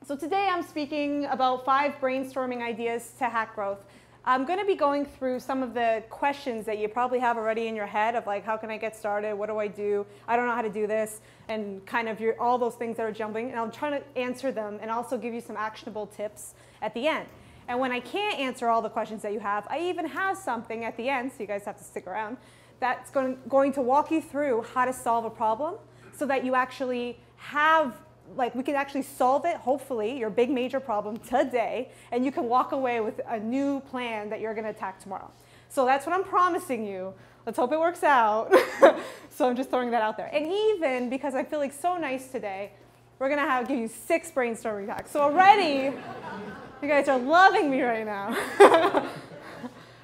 So today I'm speaking about 5 brainstorming ideas to hack growth. I'm going to be going through some of the questions that you probably have already in your head of like, how can I get started? What do? I don't know how to do this, and kind of all those things that are jumbling. And I'll try to answer them and also give you some actionable tips at the end. And when I can't answer all the questions that you have, I even have something at the end, so you guys have to stick around, that's going to walk you through how to solve a problem so that you actually have, like, we can actually solve it, hopefully, your big major problem today, and you can walk away with a new plan that you're going to attack tomorrow. So that's what I'm promising you. Let's hope it works out. So I'm just throwing that out there. And even because I'm feeling so nice today, we're going to give you 6 brainstorming hacks. So already, you guys are loving me right now.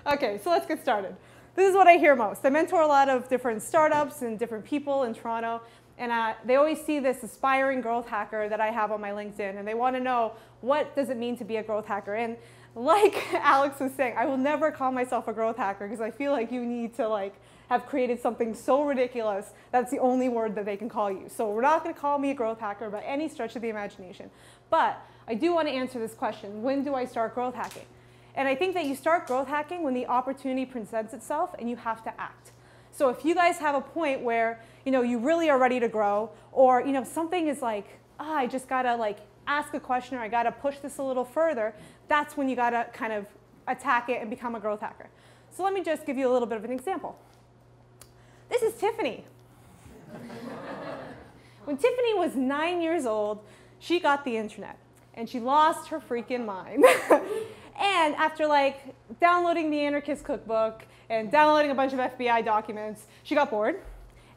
OK, so let's get started. This is what I hear most. I mentor a lot of different startups and different people in Toronto. And they always see this aspiring growth hacker that I have on my LinkedIn. And they want to know, what does it mean to be a growth hacker? And like Alex was saying, I will never call myself a growth hacker because I feel like you need to have created something so ridiculous that's the only word that they can call you. So we're not going to call me a growth hacker by any stretch of the imagination. But I do want to answer this question. When do I start growth hacking? And I think that you start growth hacking when the opportunity presents itself and you have to act. So if you guys have a point where you really are ready to grow, or something is like, I just gotta ask a question, or I gotta push this a little further, that's when you gotta kind of attack it and become a growth hacker. So let me just give you a little bit of an example. This is Tiffany. When Tiffany was 9 years old, she got the internet, and she lost her freaking mind. And after downloading the Anarchist Cookbook and downloading a bunch of FBI documents, she got bored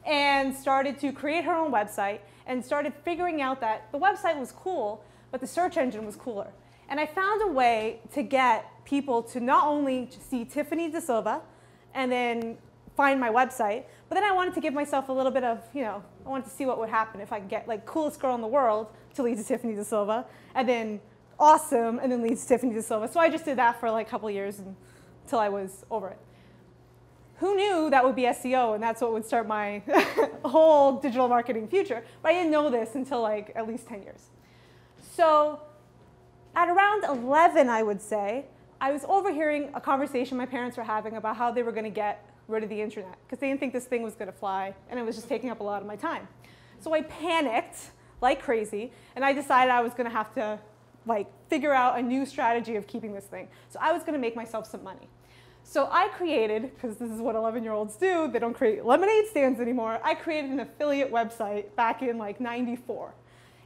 and started to create her own website and started figuring out that the website was cool, but the search engine was cooler. And I found a way to get people to not only see Tiffany daSilva and then find my website, but then I wanted to give myself a little bit of, I wanted to see what would happen if I could get coolest girl in the world to lead to Tiffany daSilva, and then awesome, and then leads to Tiffany daSilva. So I just did that for a couple years until I was over it. Who knew that would be SEO, and that's what would start my whole digital marketing future? But I didn't know this until at least 10 years. So at around 11, I would say, I was overhearing a conversation my parents were having about how they were going to get rid of the internet, because they didn't think this thing was going to fly, and it was just taking up a lot of my time. So I panicked like crazy, and I decided I was going to have to figure out a new strategy of keeping this thing. So I was going to make myself some money. So I created, because this is what 11-year-olds do, they don't create lemonade stands anymore, I created an affiliate website back in '94.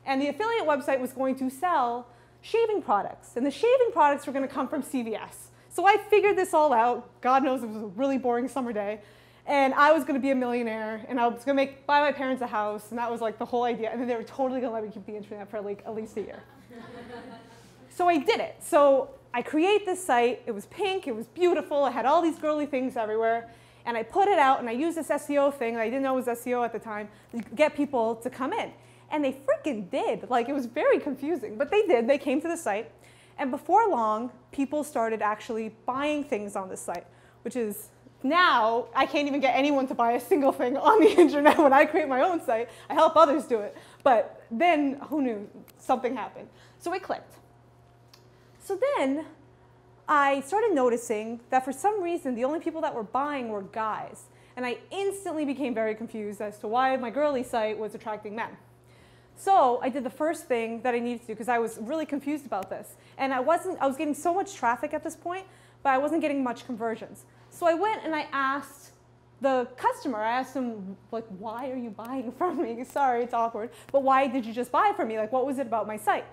And the affiliate website was going to sell shaving products. And the shaving products were going to come from CVS. So I figured this all out. God knows it was a really boring summer day. And I was going to be a millionaire, and I was going to buy my parents a house, and that was the whole idea. And then they were totally going to let me keep the internet for at least a year. So I did it. So I create this site. It was pink. It was beautiful. I had all these girly things everywhere. And I put it out, and I used this SEO thing that I didn't know was SEO at the time to get people to come in. And they freaking did. It was very confusing. But they did. They came to the site. And before long, people started actually buying things on this site, which is now I can't even get anyone to buy a single thing on the internet when I create my own site. I help others do it. But then, who knew? Something happened. So it clicked. So then I started noticing that for some reason, the only people that were buying were guys. And I instantly became very confused as to why my girly site was attracting men. So I did the first thing that I needed to do, because I was really confused about this. And I was getting so much traffic at this point, but I wasn't getting much conversions. So I went and I asked the customer, I asked him, why are you buying from me? Sorry, it's awkward. But why did you just buy from me? What was it about my site?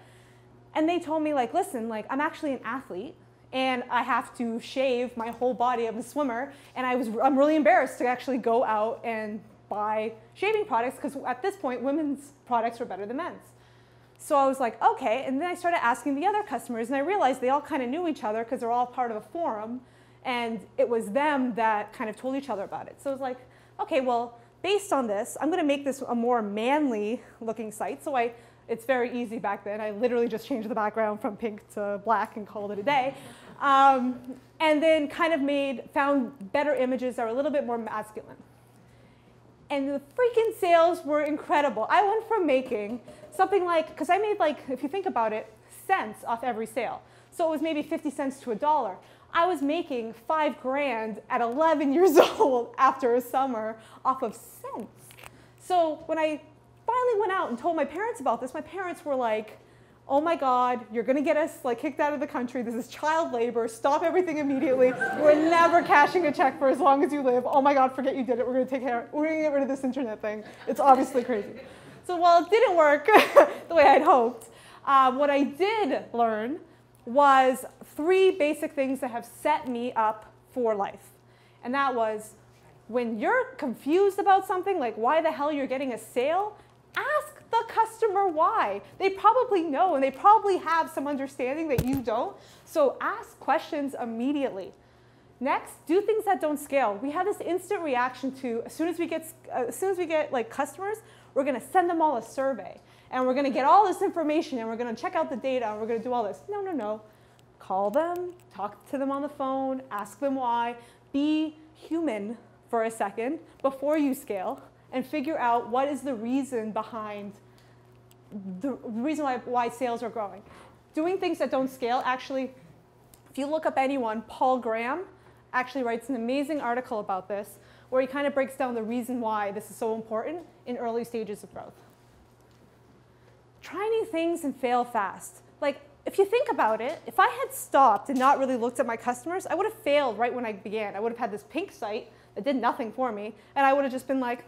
And they told me, listen, I'm actually an athlete, and I have to shave my whole body. I'm a swimmer, and I'm really embarrassed to actually go out and buy shaving products, because at this point, women's products were better than men's. So I was like, OK. And then I started asking the other customers, and I realized they all kind of knew each other because they're all part of a forum, and it was them that kind of told each other about it. So I was like, OK, well, based on this, I'm going to make this a more manly-looking site. So it's very easy back then. I literally just changed the background from pink to black and called it a day. And then kind of found better images that are a little bit more masculine. And the freaking sales were incredible. I went from making something like, because I made like, if you think about it, cents off every sale. So it was maybe 50 cents to $1. I was making $5,000 at 11 years old after a summer off of cents. So when I finally went out and told my parents about this, my parents were like, oh my God, you're gonna get us like kicked out of the country. This is child labor. Stop everything immediately. We're never cashing a check for as long as you live. Oh my God, forget you did it. We're gonna get rid of this internet thing. It's obviously crazy. So while it didn't work the way I'd hoped, what I did learn was 3 basic things that have set me up for life. And that was, when you're confused about something, like why the hell you're getting a sale, ask the customer why. They probably know, and they probably have some understanding that you don't. So ask questions immediately. Next, do things that don't scale. We have this instant reaction to, as soon as we get like customers, we're gonna send them all a survey. And we're gonna get all this information, and we're gonna check out the data, and we're gonna do all this. No, no, no. Call them, talk to them on the phone, ask them why. Be human for a second before you scale, and figure out what is the reason behind the reason why sales are growing. Doing things that don't scale, actually, if you look up anyone, Paul Graham actually writes an amazing article about this, where he kind of breaks down the reason why this is so important in early stages of growth. Try new things and fail fast. Like, if you think about it, if I had stopped and not really looked at my customers, I would have failed right when I began. I would have had this pink site that did nothing for me, and I would have just been like,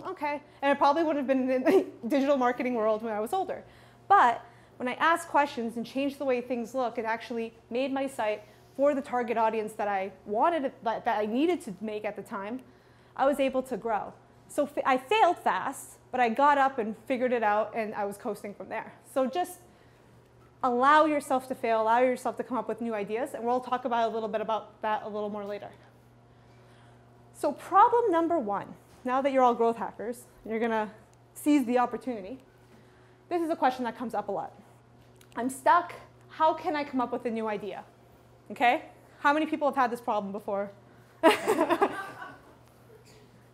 okay. And I probably would have been in the digital marketing world when I was older. But when I asked questions and changed the way things look, and actually made my site for the target audience that I wanted, that I needed to make at the time, I was able to grow. So I failed fast, but I got up and figured it out, and I was coasting from there. So just allow yourself to fail, allow yourself to come up with new ideas, and we'll talk about a little bit about that a little more later. So problem number 1, now that you're all growth hackers, and you're gonna seize the opportunity, this is a question that comes up a lot. I'm stuck, how can I come up with a new idea? Okay, how many people have had this problem before?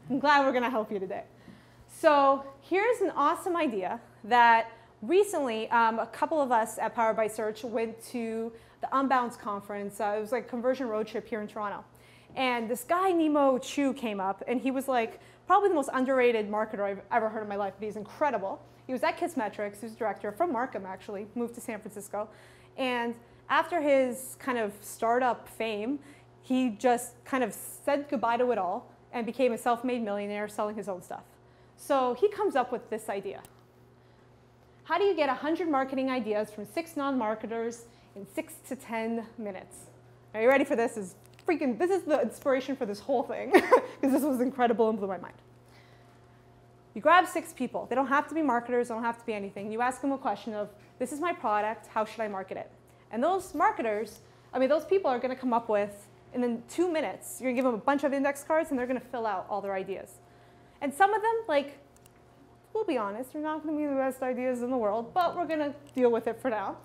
I'm glad we're gonna help you today. So here's an awesome idea that recently a couple of us at Powered by Search went to the Unbounce conference. It was like a conversion road trip here in Toronto. And this guy, Nemo Chu, came up, and he was like probably the most underrated marketer I've ever heard in my life. But he's incredible. He was at Kissmetrics. He was director from Markham, actually, moved to San Francisco. And after his kind of startup fame, he just kind of said goodbye to it all and became a self-made millionaire selling his own stuff. So he comes up with this idea. How do you get 100 marketing ideas from 6 non-marketers in 6 to 10 minutes? Are you ready for this? This is the inspiration for this whole thing, because this was incredible and blew my mind. You grab 6 people. They don't have to be marketers. They don't have to be anything. You ask them a question of, this is my product. How should I market it? And those marketers, those people are going to come up with, in 2 minutes, you're going to give them a bunch of index cards, and they're going to fill out all their ideas. And some of them, like, we'll be honest, they're not going to be the best ideas in the world, but we're going to deal with it for now.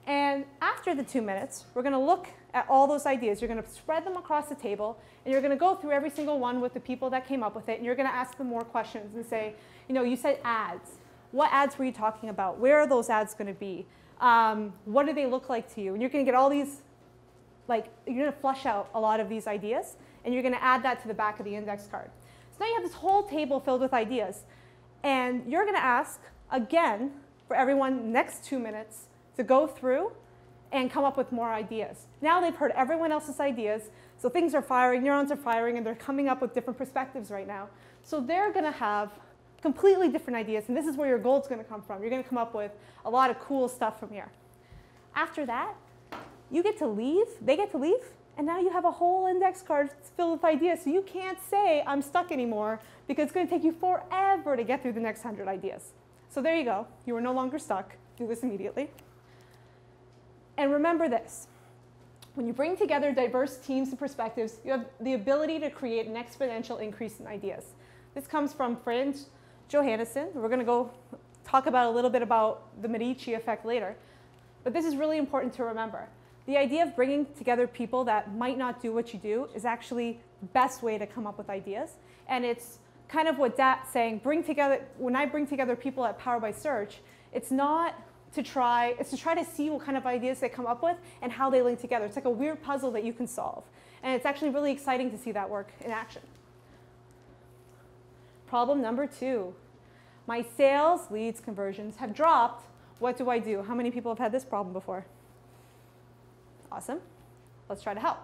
And after the 2 minutes, we're going to look at all those ideas. You're going to spread them across the table, and you're going to go through every single one with the people that came up with it, and you're going to ask them more questions and say, you said ads. What ads were you talking about? Where are those ads going to be? What do they look like to you? And you're going to get all these, you're going to flush out a lot of these ideas, and you're going to add that to the back of the index card. So now you have this whole table filled with ideas, and you're going to ask, again, for everyone next 2 minutes to go through and come up with more ideas. Now they've heard everyone else's ideas, so things are firing, neurons are firing, and they're coming up with different perspectives right now. So they're going to have completely different ideas, and this is where your gold's going to come from. You're going to come up with a lot of cool stuff from here. After that, you get to leave, they get to leave, and now you have a whole index card filled with ideas, so you can't say, I'm stuck anymore, because it's going to take you forever to get through the next 100 ideas. So there you go. You are no longer stuck. Do this immediately. And remember this. When you bring together diverse teams and perspectives, you have the ability to create an exponential increase in ideas. This comes from Franz Johannesson. We're going to go talk about a little bit about the Medici Effect later. But this is really important to remember. The idea of bringing together people that might not do what you do is actually the best way to come up with ideas. And it's kind of what Dat's saying, when I bring together people at Power by Search, it's not to try, it's to try to see what kind of ideas they come up with and how they link together. It's like a weird puzzle that you can solve. And it's actually really exciting to see that work in action. Problem number 2. My sales leads conversions have dropped. What do I do? How many people have had this problem before? Awesome. Let's try to help.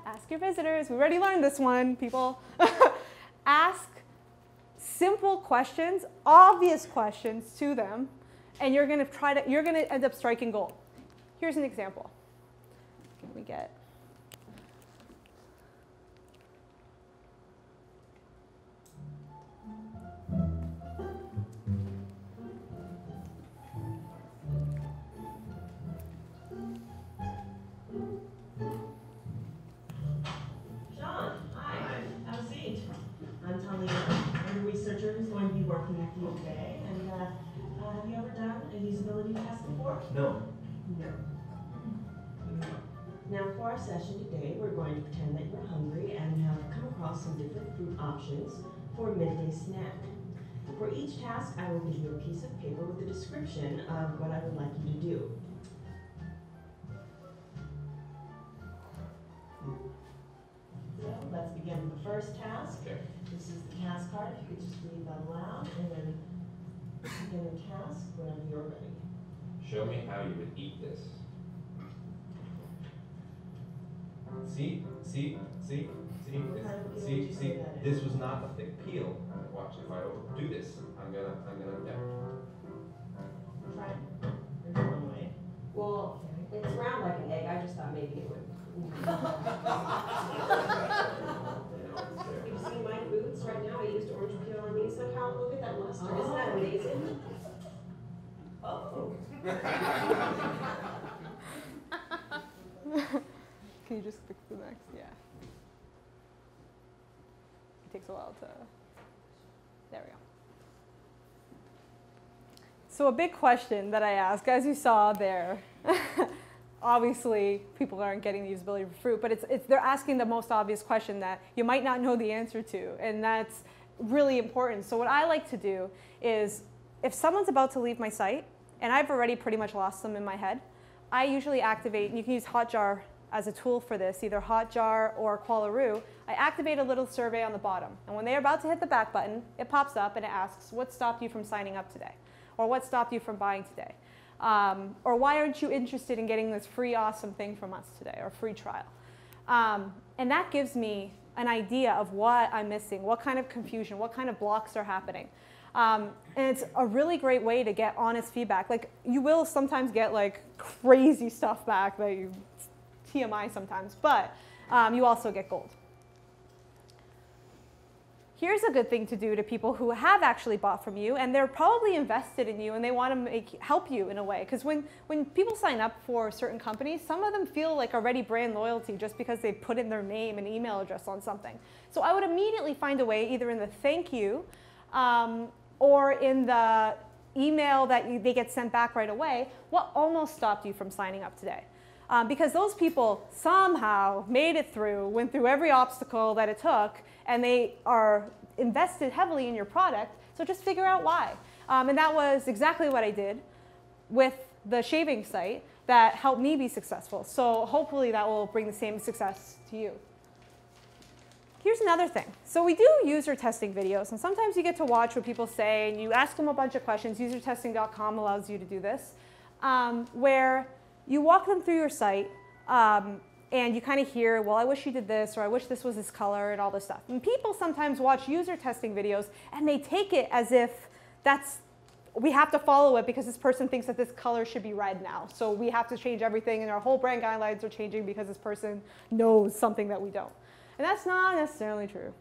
Ask your visitors. We already learned this one, people. Ask simple questions, obvious questions to them, and you're going to end up striking gold. Here's an example. Can we get who's going to be working with you today. And have you ever done a usability test before? No. No. Now for our session today, we're going to pretend that you're hungry and have come across some different fruit options for a midday snack. For each task, I will give you a piece of paper with a description of what I would like you to do. So let's begin with the first task. Okay. This is the task card. If you could just read that aloud and then begin the task whenever you're ready. Show me how you would eat this. See? This was not a thick peel. Watch, if I overdo this, I'm gonna, yeah. Try it. There's one way. Well, it's round like an egg. I just thought maybe it would. You see my foods right now? I used orange peel on these. Look at that mustard. Isn't that amazing? Oh. Can you just click the next? Yeah. It takes a while to. There we go. So a big question that I ask, as you saw there, obviously people aren't getting the usability of fruit, but they're asking the most obvious question that you might not know the answer to, and that's really important. So what I like to do is, if someone's about to leave my site, and I've already pretty much lost them in my head, I usually activate, and you can use Hotjar as a tool for this, either Hotjar or Qualaroo. I activate a little survey on the bottom, and when they're about to hit the back button, it pops up and it asks, what stopped you from signing up today? Or what stopped you from buying today? Or why aren't you interested in getting this free awesome thing from us today, or free trial? And that gives me an idea of what I'm missing, what kind of confusion, what kind of blocks are happening. And it's a really great way to get honest feedback. Like, you will sometimes get like crazy stuff back that you TMI sometimes, but you also get gold. Here's a good thing to do to people who have actually bought from you, and they're probably invested in you, and they want to help you in a way. Because when people sign up for certain companies, some of them feel like already brand loyalty just because they put in their name and email address on something. So I would immediately find a way, either in the thank you or in the email that they get sent back right away, what almost stopped you from signing up today. Because those people somehow made it through, went through every obstacle that it took, and they are invested heavily in your product, so just figure out why. And that was exactly what I did with the shaving site that helped me be successful. So hopefully that will bring the same success to you. Here's another thing. So we do user testing videos, and sometimes you get to watch what people say, and you ask them a bunch of questions. Usertesting.com allows you to do this, where you walk them through your site, and you kind of hear, well, I wish you did this, or I wish this was this color, and all this stuff. And people sometimes watch user testing videos, and they take it as if we have to follow it because this person thinks that this color should be red now. So we have to change everything, and our whole brand guidelines are changing because this person knows something that we don't. And that's not necessarily true.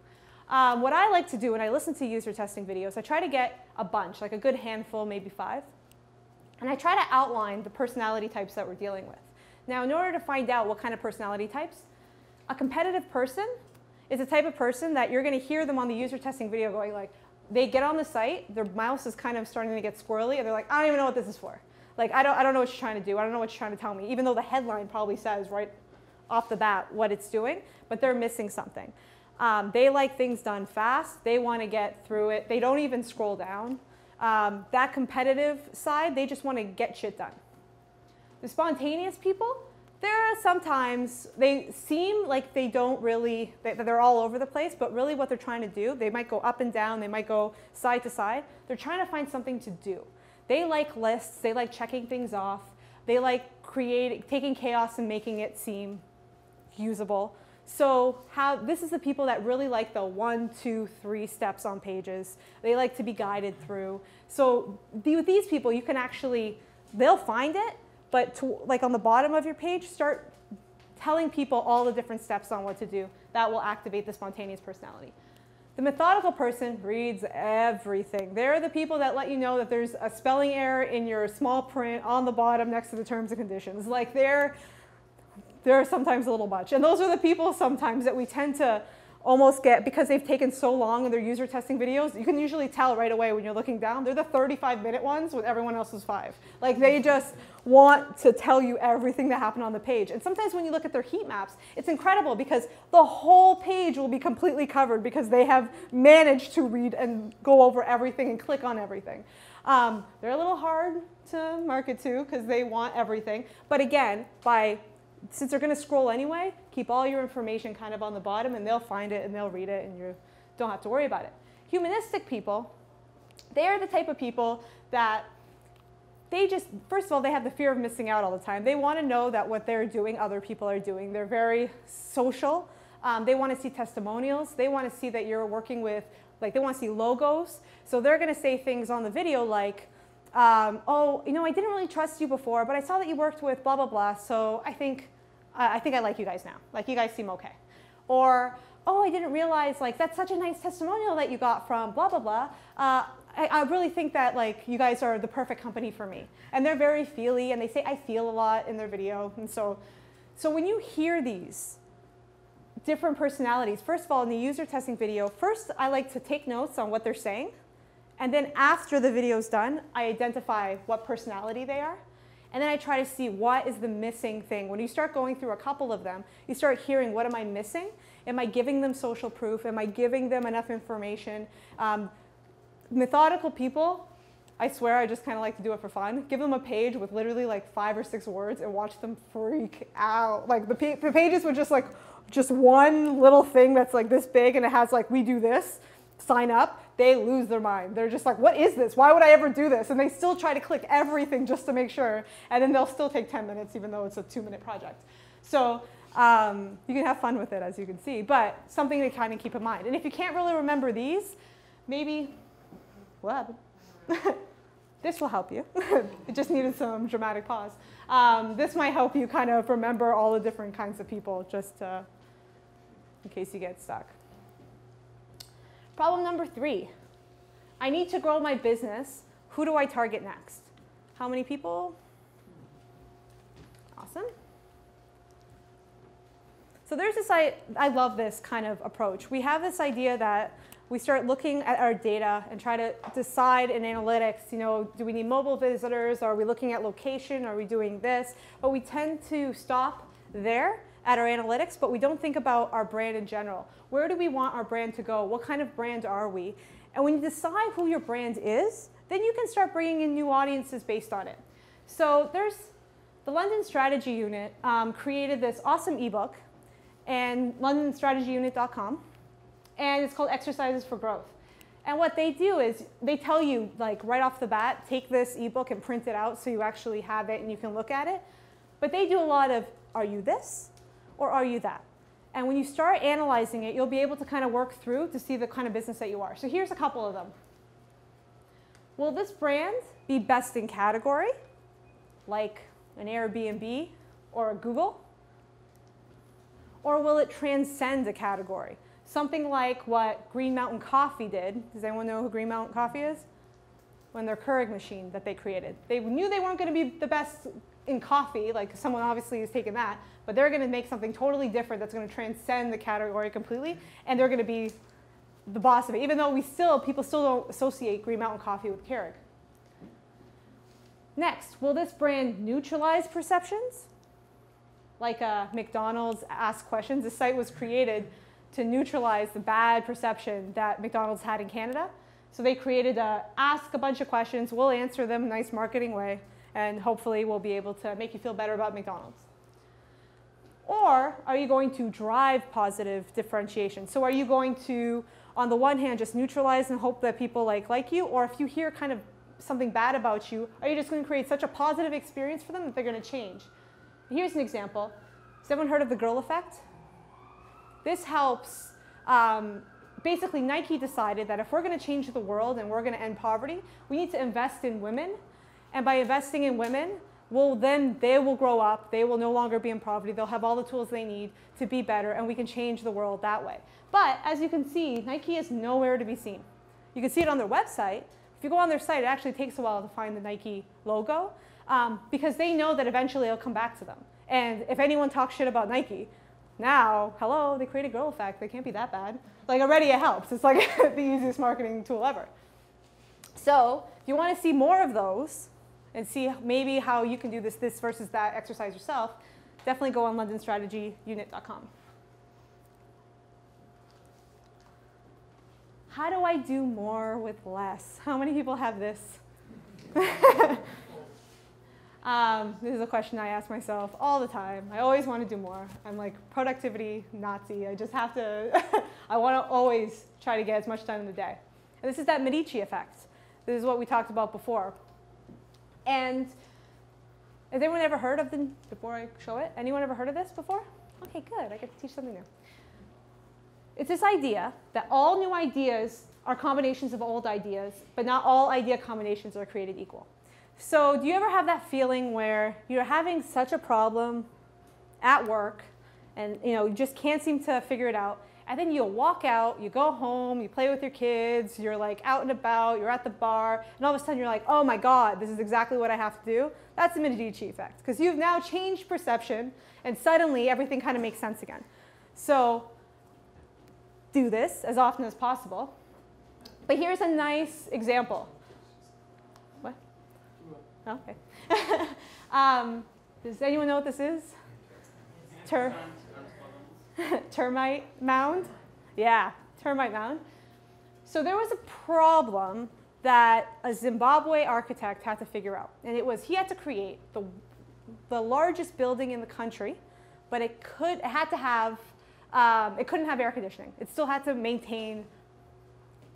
What I like to do when I listen to user testing videos, I try to get a bunch, like a good handful, maybe 5. And I try to outline the personality types that we're dealing with. Now, in order to find out what kind of personality types, a competitive person is a type of person that you're going to hear them on the user testing video going like, they get on the site, their mouse is kind of starting to get squirrely, and they're like, I don't even know what this is for. Like, I don't know what you're trying to do. I don't know what you're trying to tell me, even though the headline probably says right off the bat what it's doing, but they're missing something. They like things done fast. They want to get through it. They don't even scroll down. That competitive side, they just want to get shit done. The spontaneous people, sometimes they seem like they don't really, they're all over the place, but really what they're trying to do, they might go up and down, they might go side to side. They're trying to find something to do. They like lists, they like checking things off, they like taking chaos and making it seem usable. So this is the people that really like the 1, 2, 3 steps on pages. They like to be guided through. So with these people, you can actually, they'll find it, but like on the bottom of your page, start telling people all the different steps on what to do. That will activate the spontaneous personality. The methodical person reads everything. They're the people that let you know that there's a spelling error in your small print on the bottom next to the terms and conditions. Like they're sometimes a little much. And those are the people sometimes that we tend to almost get, because they've taken so long in their user testing videos, you can usually tell right away when you're looking down, they're the 35-minute ones with everyone else's 5. Like they just want to tell you everything that happened on the page. And sometimes when you look at their heat maps, it's incredible because the whole page will be completely covered because they have managed to read and go over everything and click on everything. They're a little hard to market to because they want everything. But again, since they're going to scroll anyway, keep all your information kind of on the bottom and they'll find it and they'll read it and you don't have to worry about it. Humanistic people, they are the type of people that first of all, they have the fear of missing out all the time. They want to know that what they're doing, other people are doing. They're very social. They want to see testimonials. They want to see that you're working with, they want to see logos. So they're going to say things on the video like, oh, I didn't really trust you before, but I saw that you worked with blah, blah, blah, so I think I like you guys now. Like, you guys seem okay. Or, oh, I didn't realize, that's such a nice testimonial that you got from blah, blah, blah. I really think that, you guys are the perfect company for me. And they're very feely, and they say, I feel a lot in their video. And so when you hear these different personalities, first of all, in the user testing video, first, I like to take notes on what they're saying. And then after the video's done, I identify what personality they are. And then I try to see what is the missing thing. When you start going through a couple of them, you start hearing, what am I missing? Am I giving them social proof? Am I giving them enough information? Methodical people, I swear I just kind of like to do it for fun. Give them a page with literally 5 or 6 words and watch them freak out. The pages with just one little thing that's this big and it has we do this, sign up. They lose their mind. They're just like, what is this? Why would I ever do this? And they still try to click everything just to make sure. And then they'll still take 10 minutes, even though it's a 2-minute project. So you can have fun with it, as you can see, but something to kind of keep in mind. And if you can't really remember these, maybe, what happened? This will help you. It just needed some dramatic pause. This might help you kind of remember all the different kinds of people, just in case you get stuck. Problem number 3, I need to grow my business. Who do I target next? How many people? Awesome. So there's this, I love this kind of approach. We have this idea that we start looking at our data and try to decide in analytics, do we need mobile visitors? Are we looking at location? Are we doing this? But we tend to stop there at our analytics, but we don't think about our brand in general. Where do we want our brand to go? What kind of brand are we? And when you decide who your brand is, then you can start bringing in new audiences based on it. So there's the London Strategy Unit created this awesome ebook, and londonstrategyunit.com, and it's called Exercises for Growth. And what they do is they tell you right off the bat, take this ebook and print it out so you actually have it and you can look at it. But they do a lot of, are you this? Or are you that? And when you start analyzing it, you'll be able to kind of work through to see the kind of business that you are. So here's a couple of them. Will this brand be best in category, like an Airbnb or a Google? Or will it transcend a category? Something like what Green Mountain Coffee did. Does anyone know who Green Mountain Coffee is? When their Keurig machine that they created. They knew they weren't going to be the best in coffee, someone obviously has taken that, but they're going to make something totally different that's going to transcend the category completely, and they're going to be the boss of it, even though people still don't associate Green Mountain Coffee with Keurig. Next, will this brand neutralize perceptions? Like McDonald's Ask Questions. This site was created to neutralize the bad perception that McDonald's had in Canada. So they created a ask a bunch of questions, we'll answer them in a nice marketing way, and hopefully we'll be able to make you feel better about McDonald's. Or are you going to drive positive differentiation? So are you going to, on the one hand, just neutralize and hope that people like you? Or if you hear kind of something bad about you, are you just going to create such a positive experience for them that they're going to change? Here's an example. Has everyone heard of the girl effect? This helps. Basically, Nike decided that if we're going to change the world and we're going to end poverty, we need to invest in women. And by investing in women, then they will grow up. They will no longer be in poverty. They'll have all the tools they need to be better, and we can change the world that way. But as you can see, Nike is nowhere to be seen. You can see it on their website. If you go on their site, it actually takes a while to find the Nike logo because they know that eventually it'll come back to them. And if anyone talks shit about Nike, now, hello, they created Girl Effect. They can't be that bad. Like, already it helps. It's like the easiest marketing tool ever. So if you want to see more of those and see maybe how you can do this versus that exercise yourself, definitely go on londonstrategyunit.com. How do I do more with less? How many people have this? This is a question I ask myself all the time. I always want to do more. I'm like productivity Nazi. I just have to, I want to always try to get as much done in the day. And this is that Medici Effect. This is what we talked about before. And has anyone ever heard of the, before I show it, anyone ever heard of this before? Okay, good. I get to teach something new. It's this idea that all new ideas are combinations of old ideas, but not all idea combinations are created equal. So do you ever have that feeling where you're having such a problem at work and you just can't seem to figure it out, and then you walk out, you go home, you play with your kids, you're like out and about, you're at the bar, and all of a sudden you're like, oh my God, this is exactly what I have to do? That's the Medici Effect, because you've now changed perception and suddenly everything kind of makes sense again. So do this as often as possible. But here's a nice example. What? Oh, okay. Does anyone know what this is? Termite mound? Yeah, termite mound. So there was a problem that a Zimbabwe architect had to figure out. And it was he had to create the largest building in the country, but it couldn't have air conditioning. It still had to maintain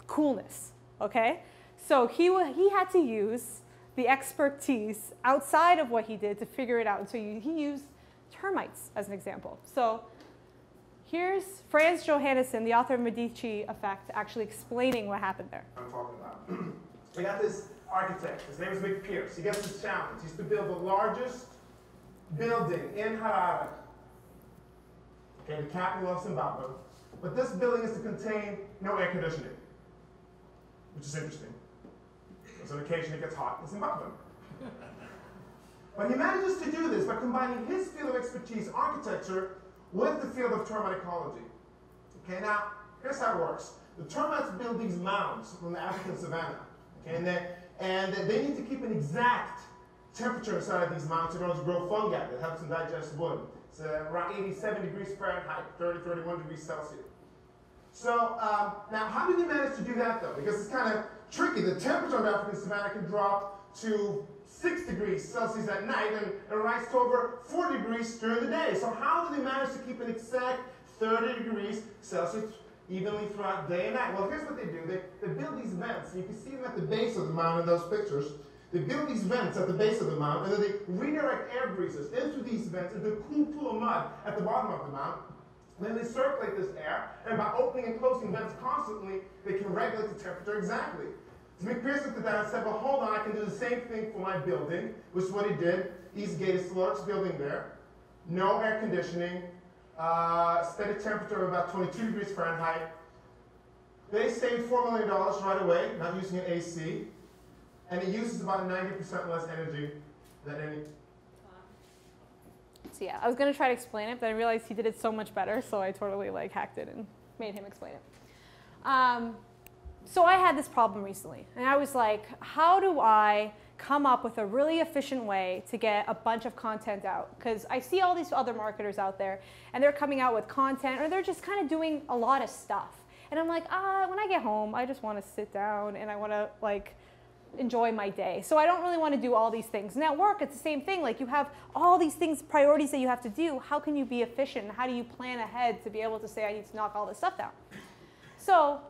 coolness, okay? So he had to use the expertise outside of what he did to figure it out. And so he used termites as an example. So here's Franz Johannesson, the author of Medici Effect, actually explaining what happened there. I'm talking about. We got this architect. His name is Mick Pierce. He gets this challenge. He's to build the largest building in Harare, okay, the capital of Zimbabwe. But this building is to contain no air conditioning, which is interesting. Because on occasion it gets hot in Zimbabwe. But he manages to do this by combining his field of expertise, architecture, with the field of termite ecology. Okay, now, here's how it works. The termites build these mounds from the African savanna. Okay, and they need to keep an exact temperature inside of these mounds in order to grow fungi that helps them digest wood. It's around 87 degrees Fahrenheit, 30, 31 degrees Celsius. So now, how did they manage to do that, though? Because it's kind of tricky. The temperature of the African savanna can drop to 6 degrees Celsius at night and rise to over 4 degrees during the day. So how do they manage to keep an exact 30 degrees Celsius evenly throughout day and night? Well, here's what they do. They build these vents. You can see them at the base of the mound in those pictures. They build these vents at the base of the mound, and then they redirect air breezes into these vents, into a cool pool of mud at the bottom of the mound. Then they circulate this air, and by opening and closing vents constantly, they can regulate the temperature exactly. So Mick Pierce looked at that and said, well, hold on, I can do the same thing for my building, which is what he did. Eastgate is the largest building there. No air conditioning, steady temperature of about 22 degrees Fahrenheit. They saved $4 million right away, not using an AC, and it uses about 90% less energy than any. So yeah, I was going to try to explain it, but I realized he did it so much better, so I totally hacked it and made him explain it. So I had this problem recently, and I was like, how do I come up with a really efficient way to get a bunch of content out. Because I see all these other marketers out there, and they're coming out with content, or they're just kind of doing a lot of stuff. And I'm like, when I get home, I just want to sit down and I want to like enjoy my day. So I don't really want to do all these things. And at work, it's the same thing. Like you have all these things, priorities that you have to do. How can you be efficient? And how do you plan ahead to be able to say, I need to knock all this stuff down? So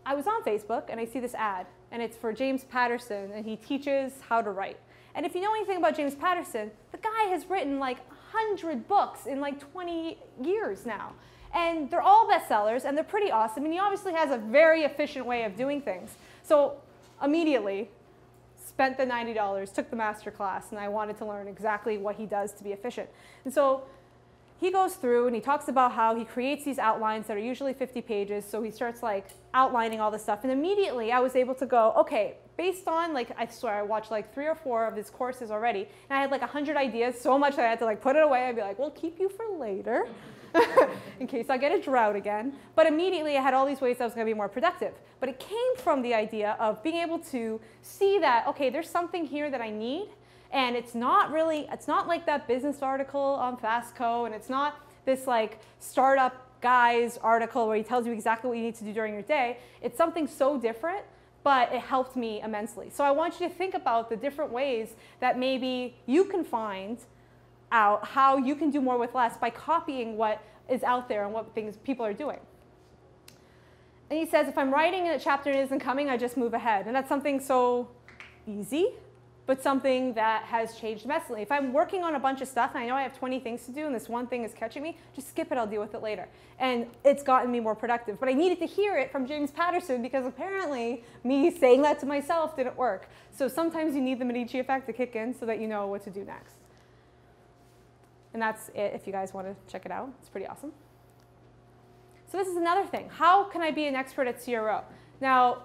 I was on Facebook and I see this ad, and it's for James Patterson, and he teaches how to write. And if you know anything about James Patterson, the guy has written like 100 books in like 20 years now. And they're all bestsellers, and they're pretty awesome. And he obviously has a very efficient way of doing things. So immediately spent the $90, took the master class, and I wanted to learn exactly what he does to be efficient. And so he goes through and he talks about how he creates these outlines that are usually 50 pages. So he starts like outlining all this stuff. And immediately I was able to go, okay, based on like, I swear I watched like 3 or 4 of his courses already. And I had like 100 ideas, so much that I had to like put it away. I'd be like, we'll keep you for later in case I get a drought again. But immediately I had all these ways I was going to be more productive. But it came from the idea of being able to see that, okay, there's something here that I need. And it's not like that business article on Fastco, and it's not this like startup guy's article where he tells you exactly what you need to do during your day. It's something so different, but it helped me immensely. So I want you to think about the different ways that maybe you can find out how you can do more with less by copying what is out there and what things people are doing. And he says, if I'm writing and a chapter isn't coming, I just move ahead. And that's something so easy, but something that has changed immensely. If I'm working on a bunch of stuff and I know I have 20 things to do and this one thing is catching me, just skip it, I'll deal with it later. And it's gotten me more productive. But I needed to hear it from James Patterson because apparently me saying that to myself didn't work. So sometimes you need the Medici Effect to kick in so that you know what to do next. And that's it if you guys want to check it out. It's pretty awesome. So this is another thing. How can I be an expert at CRO? Now,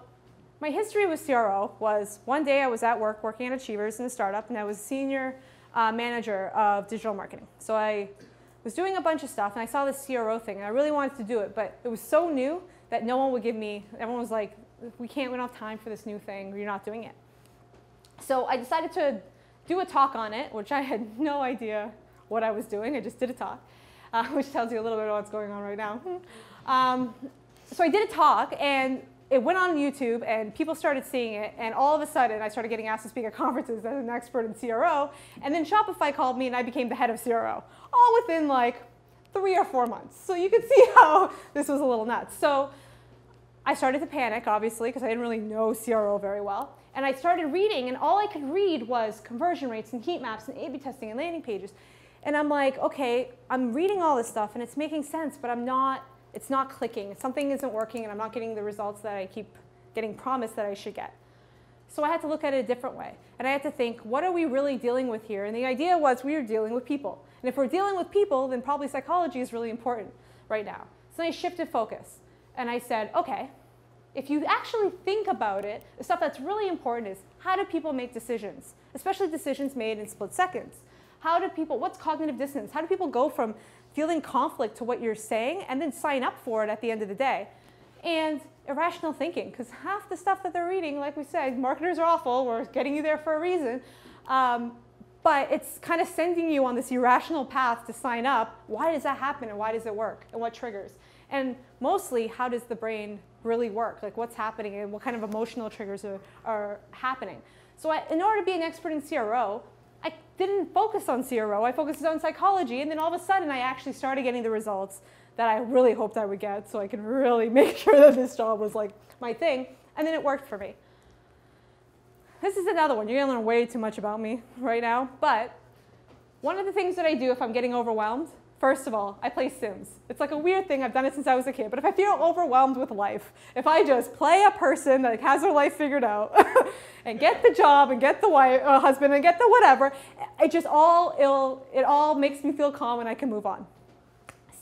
my history with CRO was one day I was at work working at Achievers in a startup, and I was senior manager of digital marketing. So I was doing a bunch of stuff, and I saw this CRO thing, and I really wanted to do it, but it was so new that no one would give me, everyone was like, we don't have time for this new thing, you're not doing it. So I decided to do a talk on it, which I had no idea what I was doing. I just did a talk, which tells you a little bit of what's going on right now. So I did a talk, and it went on YouTube, and people started seeing it, and all of a sudden, I started getting asked to speak at conferences as an expert in CRO, and then Shopify called me, and I became the head of CRO, all within like 3 or 4 months. So you can see how this was a little nuts. So I started to panic, obviously, because I didn't really know CRO very well, and I started reading, and all I could read was conversion rates and heat maps and A/B testing and landing pages, and I'm like, okay, I'm reading all this stuff, and it's making sense, but it's not clicking. Something isn't working, and I'm not getting the results that I keep getting promised that I should get. So I had to look at it a different way. And I had to think, what are we really dealing with here? And the idea was we were dealing with people. And if we're dealing with people, then probably psychology is really important right now. So I shifted focus. And I said, okay, if you actually think about it, the stuff that's really important is how do people make decisions, especially decisions made in split seconds? What's cognitive dissonance? How do people go from feeling conflict to what you're saying and then sign up for it at the end of the day? And irrational thinking, because half the stuff that they're reading, like we said, marketers are awful, we're getting you there for a reason, but it's kind of sending you on this irrational path to sign up. Why does that happen, and why does it work, and what triggers? And mostly, how does the brain really work? Like what's happening and what kind of emotional triggers are happening? So in order to be an expert in CRO, I didn't focus on CRO, I focused on psychology, and then all of a sudden I actually started getting the results that I really hoped I would get so I could really make sure that this job was like my thing, and then it worked for me. This is another one. You're gonna learn way too much about me right now, but one of the things that I do if I'm getting overwhelmed, first of all, I play Sims. It's like a weird thing, I've done it since I was a kid, but if I feel overwhelmed with life, if I just play a person that has their life figured out, and get the job, and get the wife, husband, and get the whatever, it all makes me feel calm and I can move on.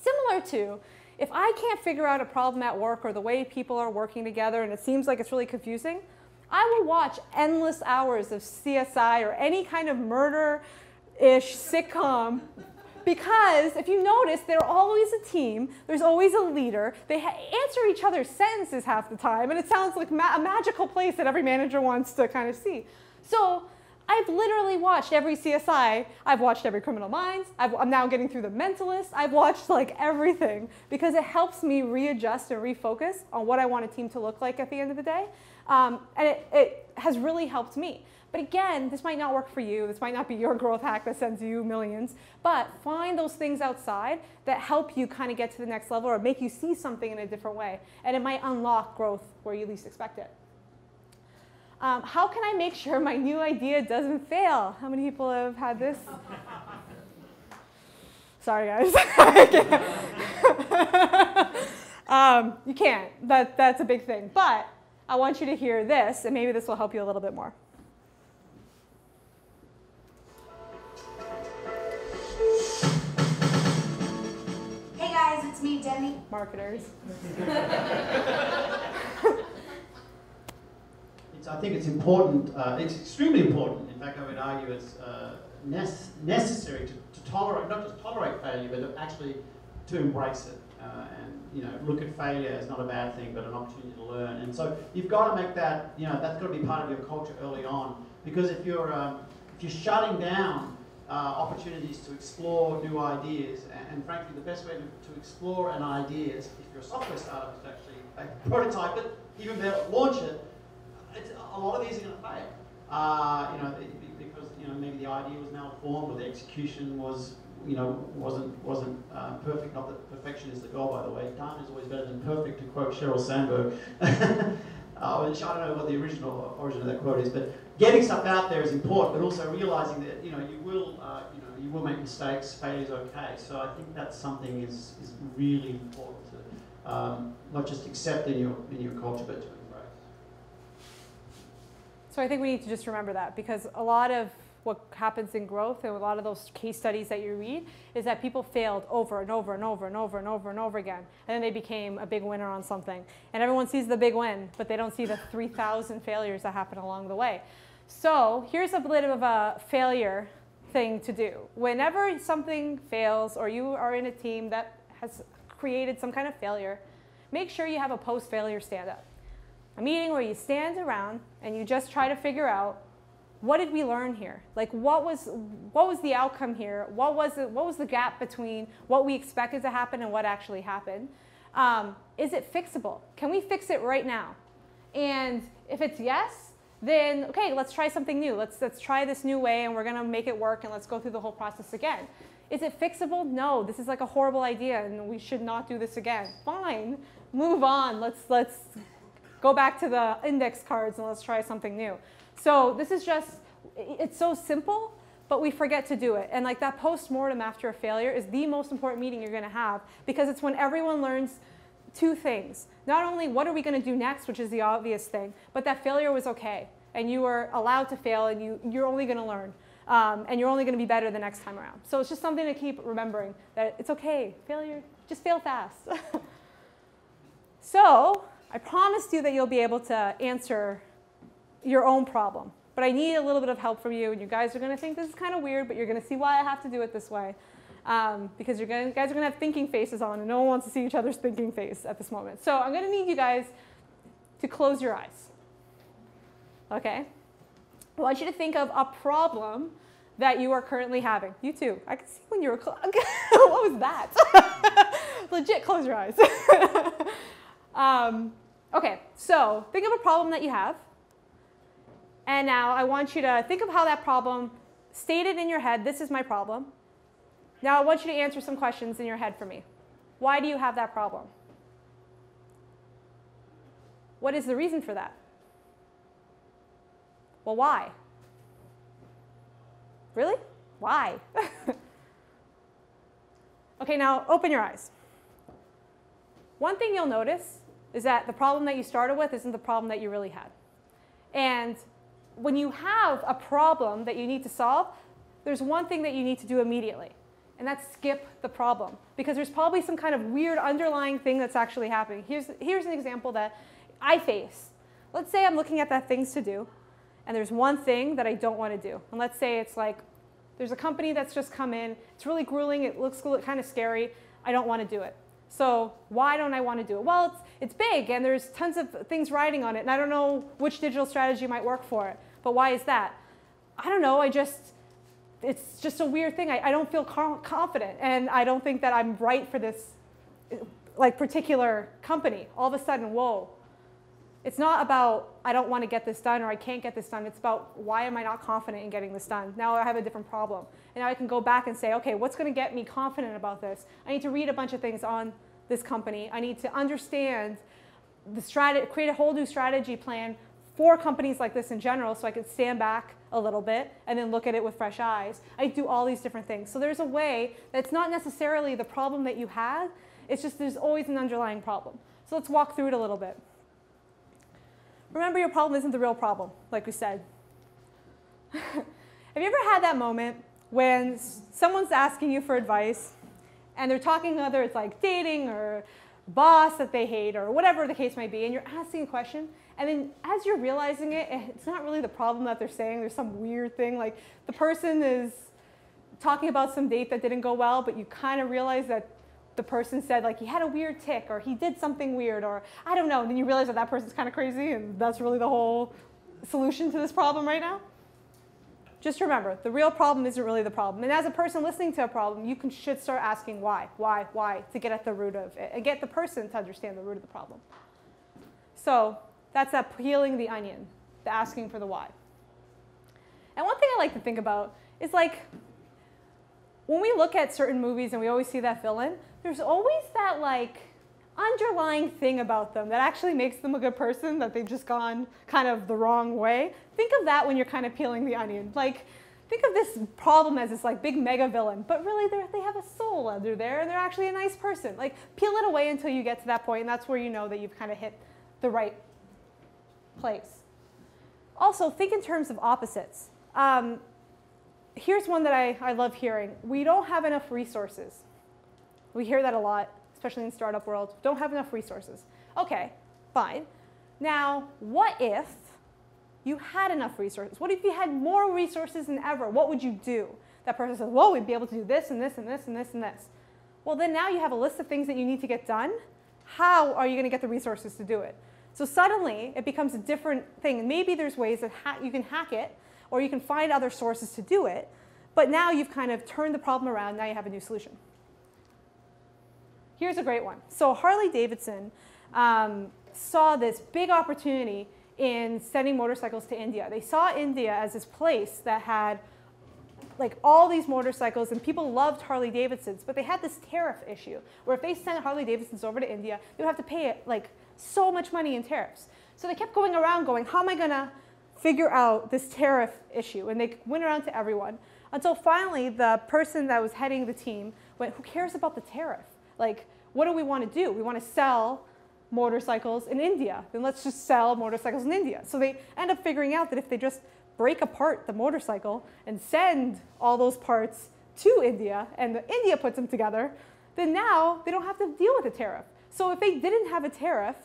Similar to, if I can't figure out a problem at work or the way people are working together and it seems like it's really confusing, I will watch endless hours of CSI or any kind of murder-ish sitcom. Because if you notice, they're always a team, there's always a leader, they answer each other's sentences half the time, and it sounds like a magical place that every manager wants to kind of see. So I've literally watched every CSI. I've watched every Criminal Minds. I'm now getting through The Mentalist. I've watched like everything because it helps me readjust and refocus on what I want a team to look like at the end of the day. And it has really helped me. But again, this might not work for you. This might not be your growth hack that sends you millions. But find those things outside that help you kind of get to the next level or make you see something in a different way. And it might unlock growth where you least expect it. How can I make sure my new idea doesn't fail? How many people have had this? Sorry, guys. You can't. That's a big thing. But I want you to hear this, and maybe this will help you a little bit more. Hey guys, it's me, Demi. Marketers. I think it's important, it's extremely important, in fact I would argue it's necessary to tolerate, not just tolerate failure, but actually to embrace it. And look at failure as not a bad thing, but an opportunity to learn. And so you've got to make that, that's got to be part of your culture early on. Because if you're shutting down opportunities to explore new ideas, and frankly the best way to explore an idea is, if you're a software startup, is to actually prototype it, even better, launch it. A lot of these are going to fail, because maybe the idea was malformed, or the execution was wasn't perfect. Not that perfection is the goal, by the way. Done is always better than perfect, to quote Sheryl Sandberg. I don't know what the origin of that quote is, but getting stuff out there is important, but also realizing that you will make mistakes. Failure is okay. So I think that's something is really important to not just accept in your culture, but to embrace. So I think we need to just remember that, because a lot of what happens in growth and a lot of those case studies that you read is that people failed over and over and over and over and over and over again. And then they became a big winner on something. And everyone sees the big win, but they don't see the 3,000 failures that happen along the way. So here's a bit of a failure thing to do. Whenever something fails, or you are in a team that has created some kind of failure, make sure you have a post-failure stand-up. A meeting where you stand around and you just try to figure out, what did we learn here? Like, what was the outcome here? What was the gap between what we expected to happen and what actually happened? Is it fixable? Can we fix it right now? And if it's yes, then okay, let's try something new. Let's try this new way, and we're gonna make it work, and let's go through the whole process again. Is it fixable? No, this is like a horrible idea, and we should not do this again. Fine, move on. Let's go back to the index cards and let's try something new. So this is just, it's so simple, but we forget to do it. And like that post-mortem after a failure is the most important meeting you're gonna have, because it's when everyone learns two things. Not only what are we gonna do next, which is the obvious thing, but that failure was okay. And you were allowed to fail, and you're only gonna learn. And you're only gonna be better the next time around. So it's just something to keep remembering, that it's okay, failure, just fail fast. So, I promised you that you'll be able to answer your own problem. But I need a little bit of help from you, and you guys are going to think this is kind of weird, but you're going to see why I have to do it this way. Because you guys are going to have thinking faces on, and no one wants to see each other's thinking face at this moment. So I'm going to need you guys to close your eyes. Okay? I want you to think of a problem that you are currently having. You too. I can see when you were what was that? Legit, close your eyes. Okay, so think of a problem that you have. And now I want you to think of how that problem, stated in your head, this is my problem. Now I want you to answer some questions in your head for me. Why do you have that problem? What is the reason for that? Well, why? Really? Why? Okay, now open your eyes. One thing you'll notice is that the problem that you started with isn't the problem that you really had. And when you have a problem that you need to solve, there's one thing that you need to do immediately, and that's skip the problem, because there's probably some kind of weird underlying thing that's actually happening. Here's an example that I face. Let's say I'm looking at that things to do, and there's one thing that I don't want to do. And let's say it's like, there's a company that's just come in, it's really grueling, it looks kind of scary, I don't want to do it. So why don't I want to do it? Well, it's big, and there's tons of things riding on it, and I don't know which digital strategy might work for it. But why is that? I don't know, it's just a weird thing. I don't feel confident, and I don't think that I'm right for this like particular company. All of a sudden, whoa. It's not about I don't want to get this done or I can't get this done. It's about why am I not confident in getting this done? Now I have a different problem. And now I can go back and say, okay, what's going to get me confident about this? I need to read a bunch of things on this company. I need to understand the strategy, create a whole new strategy plan for companies like this in general so I can stand back a little bit and then look at it with fresh eyes. I do all these different things. So there's a way that's not necessarily the problem that you had. It's just there's always an underlying problem. So let's walk through it a little bit. Remember, your problem isn't the real problem, like we said. Have you ever had that moment when someone's asking you for advice and they're talking, whether it's like dating or boss that they hate or whatever the case might be, and you're asking a question, and then as you're realizing it, it's not really the problem that they're saying. There's some weird thing, like the person is talking about some date that didn't go well, but you kind of realize that the person said like he had a weird tick or he did something weird or I don't know, and then you realize that that person's kind of crazy and that's really the whole solution to this problem right now. Just remember, the real problem isn't really the problem. And as a person listening to a problem, you should start asking why, to get at the root of it and get the person to understand the root of the problem. So that's that peeling the onion, the asking for the why. And one thing I like to think about is like when we look at certain movies and we always see that villain, there's always that like underlying thing about them that actually makes them a good person, that they've just gone kind of the wrong way. Think of that when you're kind of peeling the onion. Like, think of this problem as this like big mega villain, but really they have a soul under there and they're actually a nice person. Like, peel it away until you get to that point, and that's where you know that you've kind of hit the right place. Also, think in terms of opposites. Here's one that I love hearing. We don't have enough resources. We hear that a lot, especially in the startup world. Don't have enough resources. Okay, fine. Now, what if you had enough resources? What if you had more resources than ever? What would you do? That person says, well, we'd be able to do this and this and this and this and this. Well, then now you have a list of things that you need to get done. How are you going to get the resources to do it? So suddenly, it becomes a different thing. Maybe there's ways that you can hack it, or you can find other sources to do it. But now you've kind of turned the problem around. Now you have a new solution. Here's a great one. So Harley-Davidson saw this big opportunity in sending motorcycles to India. They saw India as this place that had like all these motorcycles, and people loved Harley-Davidsons, but they had this tariff issue where if they sent Harley-Davidsons over to India, they would have to pay like so much money in tariffs. So they kept going around going, how am I going to figure out this tariff issue? And they went around to everyone until finally the person that was heading the team went, who cares about the tariff? Like, what do we want to do? We want to sell motorcycles in India. Then let's just sell motorcycles in India. So they end up figuring out that if they just break apart the motorcycle and send all those parts to India, and India puts them together, then now they don't have to deal with a tariff. So if they didn't have a tariff,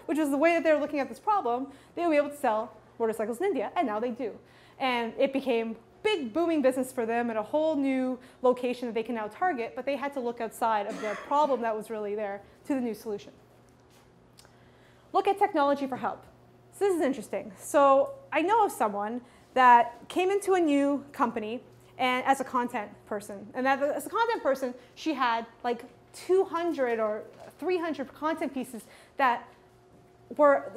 which was the way that they were looking at this problem, they would be able to sell motorcycles in India, and now they do. And it became big booming business for them and a whole new location that they can now target, but they had to look outside of the problem that was really there to the new solution. Look at technology for help. So this is interesting. So I know of someone that came into a new company and as a content person. And as a content person, she had like 200 or 300 content pieces that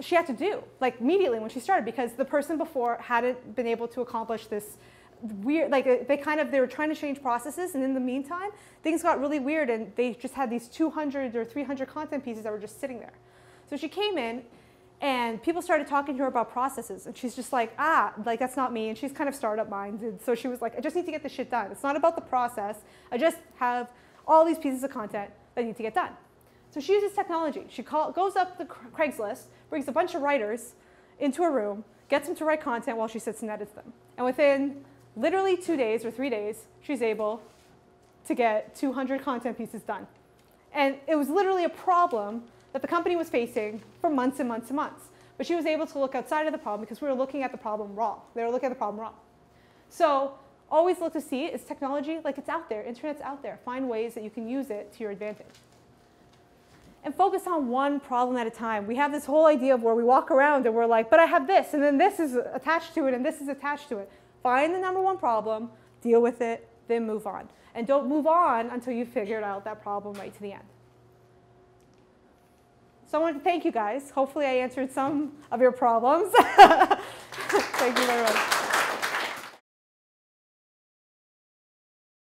she had to do like immediately when she started, because the person before hadn't been able to accomplish this weird, like they were trying to change processes, and in the meantime, things got really weird, and they just had these 200 or 300 content pieces that were just sitting there. So she came in, and people started talking to her about processes, and she's just like, like that's not me, and she's kind of startup minded, so she was like, I just need to get this shit done. It's not about the process. I just have all these pieces of content that need to get done. So she uses technology. She goes up the Craigslist, brings a bunch of writers into a room, gets them to write content while she sits and edits them. And within literally 2 days or 3 days, she's able to get 200 content pieces done. And it was literally a problem that the company was facing for months and months and months. But she was able to look outside of the problem because we were looking at the problem wrong. They were looking at the problem wrong. So always look to see, is technology, like it's out there, internet's out there. Find ways that you can use it to your advantage. And focus on one problem at a time. We have this whole idea of where we walk around and we're like, but I have this, and then this is attached to it, and this is attached to it. Find the number one problem, deal with it, then move on. And don't move on until you've figured out that problem right to the end. So I want to thank you guys. Hopefully I answered some of your problems. Thank you very much.